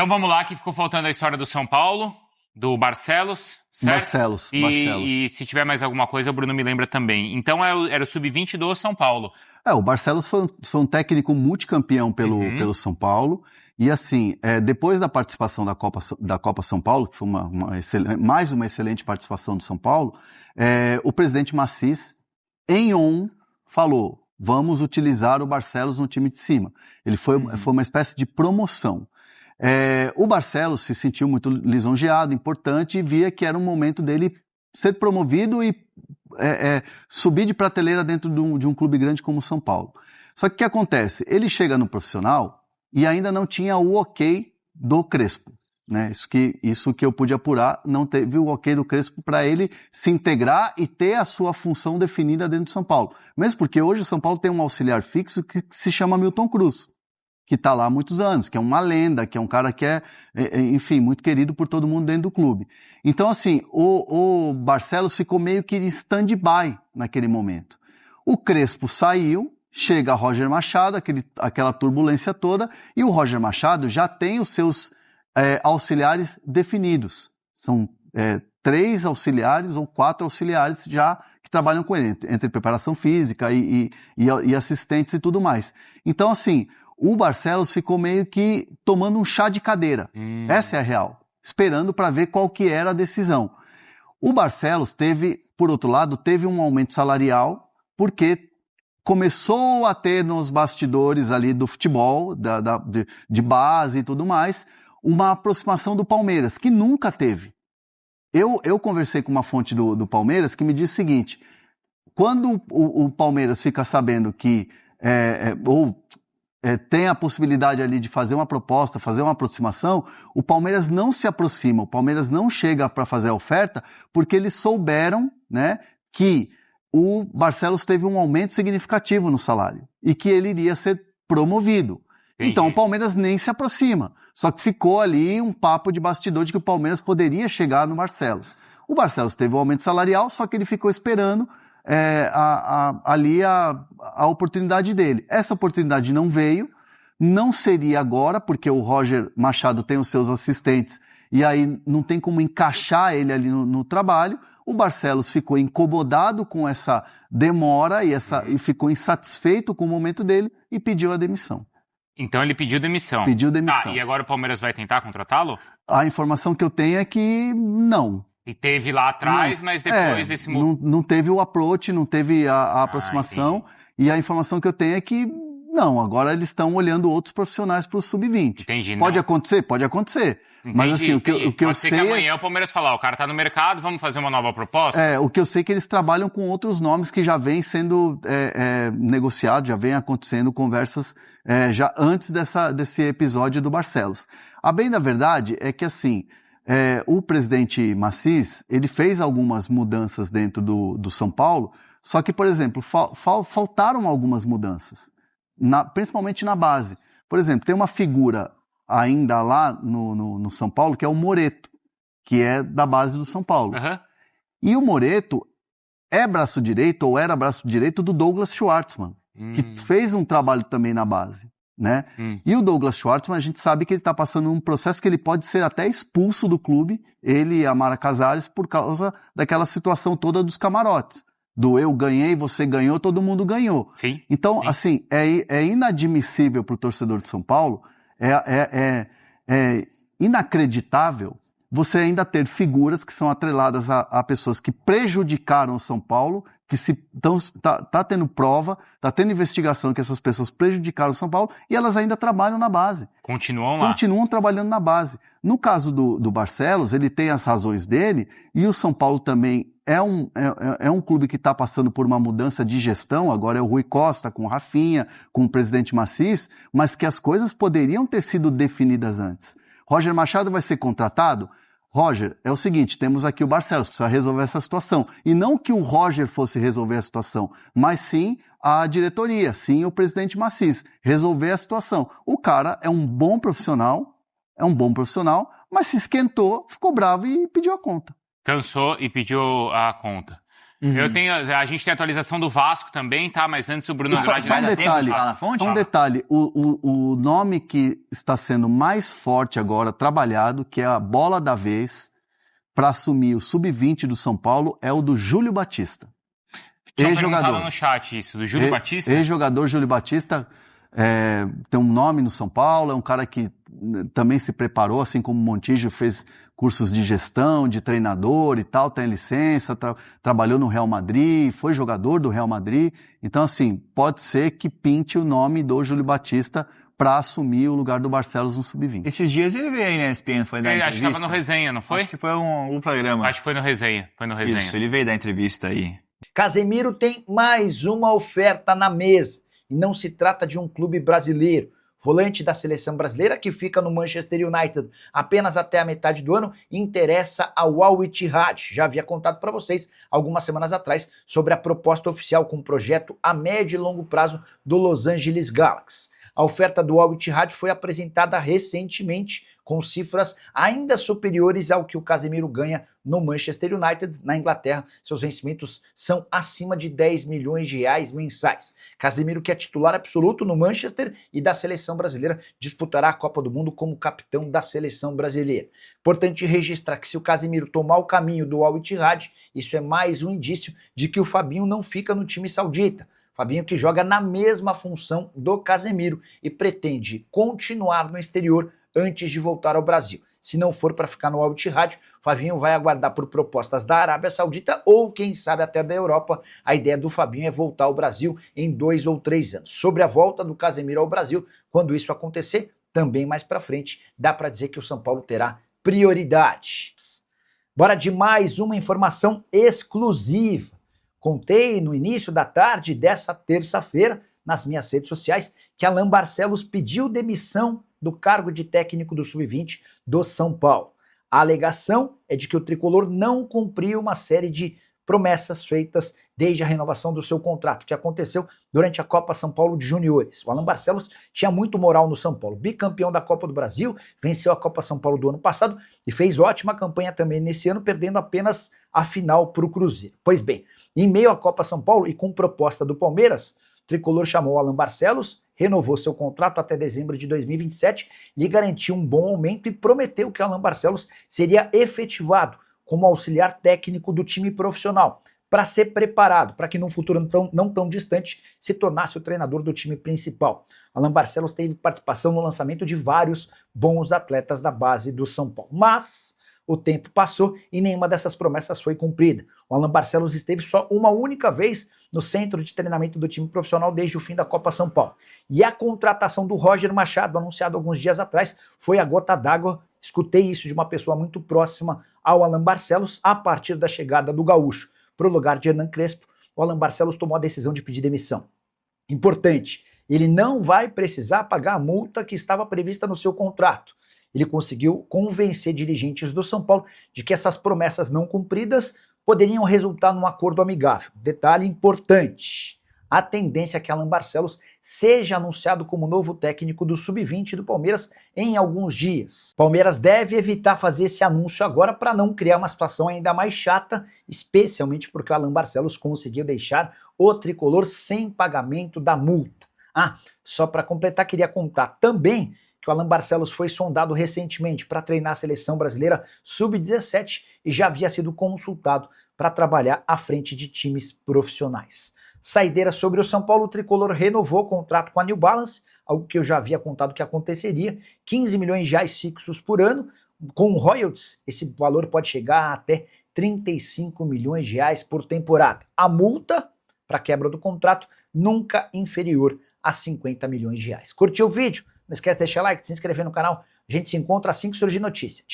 Então vamos lá, que ficou faltando a história do São Paulo, do Barcelos, certo? Barcelos. E se tiver mais alguma coisa, o Bruno me lembra também. Então era o Sub-20 do São Paulo. O Barcelos foi um técnico multicampeão pelo São Paulo. E assim, depois da participação da Copa São Paulo, que foi mais uma excelente participação do São Paulo, o presidente Massis, em falou: vamos utilizar o Barcelos no time de cima. Ele foi uma espécie de promoção. O Barcelos se sentiu muito lisonjeado, importante, e via que era um momento dele ser promovido e subir de prateleira dentro de um clube grande como o São Paulo. Só que o que acontece? Ele chega no profissional e ainda não tinha o ok do Crespo, né? Isso que eu pude apurar, não teve o ok do Crespo para ele se integrar e ter a sua função definida dentro do São Paulo. Mesmo porque hoje o São Paulo tem um auxiliar fixo que se chama Milton Cruz, que está lá há muitos anos, que é uma lenda, que é um cara que enfim, muito querido por todo mundo dentro do clube. Então, assim, o Barcelos ficou meio que em stand-by naquele momento. O Crespo saiu, chega Roger Machado, aquela turbulência toda, e o Roger Machado já tem os seus auxiliares definidos. São 3 auxiliares ou 4 auxiliares já que trabalham com ele, entre preparação física e assistentes e tudo mais. Então, assim, o Barcelos ficou meio que tomando um chá de cadeira. Essa é a real. Esperando para ver qual que era a decisão. O Barcelos por outro lado, teve um aumento salarial, porque começou a ter nos bastidores ali do futebol, de base e tudo mais, uma aproximação do Palmeiras, que nunca teve. Eu conversei com uma fonte do Palmeiras que me disse o seguinte: quando o Palmeiras fica sabendo que tem a possibilidade ali de fazer uma proposta, fazer uma aproximação, o Palmeiras não se aproxima, o Palmeiras não chega para fazer a oferta, porque eles souberam, né, que o Barcelos teve um aumento significativo no salário e que ele iria ser promovido. Entendi. Então o Palmeiras nem se aproxima. Só que ficou ali um papo de bastidor de que o Palmeiras poderia chegar no Barcelos. O Barcelos teve um aumento salarial, só que ele ficou esperando ali a oportunidade dele. Essa oportunidade não veio, não seria agora, porque o Roger Machado tem os seus assistentes e aí não tem como encaixar ele ali no trabalho. O Barcelos ficou incomodado com essa demora e ficou insatisfeito com o momento dele e pediu a demissão. Então ele pediu demissão. Pediu demissão. E agora o Palmeiras vai tentar contratá-lo? A informação que eu tenho é que não. E teve lá atrás, mas depois desse... Não teve o approach, não teve a aproximação. Entendi. E a informação que eu tenho é que não, agora eles estão olhando outros profissionais para o Sub-20. Entendi. Pode acontecer? Pode acontecer. Entendi, mas assim, o que eu sei... Pode ser que amanhã o Palmeiras falar, o cara tá no mercado, vamos fazer uma nova proposta? O que eu sei é que eles trabalham com outros nomes que já vêm sendo negociados, já vêm acontecendo conversas já antes desse episódio do Barcelos. A bem da verdade é que assim, o presidente Massis, ele fez algumas mudanças dentro do São Paulo, só que, por exemplo, faltaram algumas mudanças, principalmente na base. Por exemplo, tem uma figura ainda lá no São Paulo, que é o Moreto, que é da base do São Paulo. Uhum. E o Moreto é braço direito, ou era braço direito, do Douglas Schwartzman, que fez um trabalho também na base, né? E o Douglas Schwartzman, a gente sabe que ele está passando um processo que ele pode ser até expulso do clube, ele e a Mara Casares, por causa daquela situação toda dos camarotes. Do eu ganhei, você ganhou, todo mundo ganhou. Sim. Então, assim, é inadmissível para o torcedor de São Paulo, é inacreditável você ainda ter figuras que são atreladas a pessoas que prejudicaram o São Paulo, que tá tendo prova, tá tendo investigação que essas pessoas prejudicaram o São Paulo e elas ainda trabalham na base. Continuam lá. Continuam trabalhando na base. No caso do Barcelos, ele tem as razões dele e o São Paulo também é um clube que está passando por uma mudança de gestão, agora é o Rui Costa com o Rafinha, com o presidente Massis, mas que as coisas poderiam ter sido definidas antes. Roger Machado vai ser contratado? Roger, é o seguinte, temos aqui o Barcelos, precisa resolver essa situação. E não que o Roger fosse resolver a situação, mas sim a diretoria, sim o presidente Massis, resolver a situação. O cara é um bom profissional, mas se esquentou, ficou bravo e pediu a conta. Cansou e pediu a conta. A gente tem a atualização do Vasco também, tá? Mas antes o Bruno Só um detalhe, o nome que está sendo mais forte agora, trabalhado, que é a bola da vez, para assumir o sub-20 do São Paulo, é o do Júlio Batista. Ex-jogador. No chat isso, do Júlio Batista? Ex-jogador Júlio Batista, tem um nome no São Paulo, é um cara que também se preparou, assim como o Montijo fez cursos de gestão, de treinador e tal, tem licença, trabalhou no Real Madrid, foi jogador do Real Madrid. Então, assim, pode ser que pinte o nome do Júlio Batista para assumir o lugar do Barcelos no Sub-20. Esses dias ele veio aí na ESPN, foi dar entrevista. Acho que estava no Resenha, não foi? Acho que foi um programa. Acho que foi no Resenha. Isso, ele veio dar entrevista aí. Casemiro tem mais uma oferta na mesa. E não se trata de um clube brasileiro. Volante da seleção brasileira, que fica no Manchester United apenas até a metade do ano, interessa ao Al Ittihad. Já havia contado para vocês algumas semanas atrás sobre a proposta oficial com um projeto a médio e longo prazo do Los Angeles Galaxy. A oferta do Al Ittihad foi apresentada recentemente com cifras ainda superiores ao que o Casemiro ganha no Manchester United. Na Inglaterra, seus vencimentos são acima de 10 milhões de reais mensais. Casemiro, que é titular absoluto no Manchester e da seleção brasileira, disputará a Copa do Mundo como capitão da seleção brasileira. Importante registrar que se o Casemiro tomar o caminho do Al Ittihad, isso é mais um indício de que o Fabinho não fica no time saudita. Fabinho, que joga na mesma função do Casemiro e pretende continuar no exterior antes de voltar ao Brasil. Se não for para ficar no Al Ittihad, Fabinho vai aguardar por propostas da Arábia Saudita ou, quem sabe, até da Europa. A ideia do Fabinho é voltar ao Brasil em 2 ou 3 anos. Sobre a volta do Casemiro ao Brasil, quando isso acontecer, também mais para frente, dá para dizer que o São Paulo terá prioridade. Bora de mais uma informação exclusiva. Contei no início da tarde dessa terça-feira, nas minhas redes sociais, que Alan Barcelos pediu demissão do cargo de técnico do Sub-20 do São Paulo. A alegação é de que o tricolor não cumpriu uma série de promessas feitas desde a renovação do seu contrato, que aconteceu durante a Copa São Paulo de Juniores. O Alan Barcelos tinha muito moral no São Paulo, bicampeão da Copa do Brasil, venceu a Copa São Paulo do ano passado e fez ótima campanha também nesse ano, perdendo apenas a final para o Cruzeiro. Pois bem, em meio à Copa São Paulo e com proposta do Palmeiras, o tricolor chamou Alan Barcelos, renovou seu contrato até dezembro de 2027, lhe garantiu um bom aumento e prometeu que Alan Barcelos seria efetivado como auxiliar técnico do time profissional, para ser preparado, para que num futuro não tão distante se tornasse o treinador do time principal. Alan Barcelos teve participação no lançamento de vários bons atletas da base do São Paulo. Mas o tempo passou e nenhuma dessas promessas foi cumprida. O Alan Barcelos esteve só uma única vez no centro de treinamento do time profissional desde o fim da Copa São Paulo. E a contratação do Roger Machado, anunciado alguns dias atrás, foi a gota d'água. Escutei isso de uma pessoa muito próxima ao Alan Barcelos a partir da chegada do gaúcho para o lugar de Hernan Crespo. O Alan Barcelos tomou a decisão de pedir demissão. Importante, ele não vai precisar pagar a multa que estava prevista no seu contrato. Ele conseguiu convencer dirigentes do São Paulo de que essas promessas não cumpridas poderiam resultar num acordo amigável. Detalhe importante, a tendência é que Alan Barcelos seja anunciado como novo técnico do Sub-20 do Palmeiras em alguns dias. Palmeiras deve evitar fazer esse anúncio agora para não criar uma situação ainda mais chata, especialmente porque o Alan Barcelos conseguiu deixar o tricolor sem pagamento da multa. Só para completar, queria contar também que o Alan Barcelos foi sondado recentemente para treinar a seleção brasileira Sub-17 e já havia sido consultado para trabalhar à frente de times profissionais. Saideira sobre o São Paulo, o tricolor renovou o contrato com a New Balance, algo que eu já havia contado que aconteceria, 15 milhões de reais fixos por ano, com royalties, esse valor pode chegar a até 35 milhões de reais por temporada. A multa para quebra do contrato nunca inferior a 50 milhões de reais. Curtiu o vídeo? Não esquece de deixar like, de se inscrever no canal. A gente se encontra assim que surgir notícia. Tchau!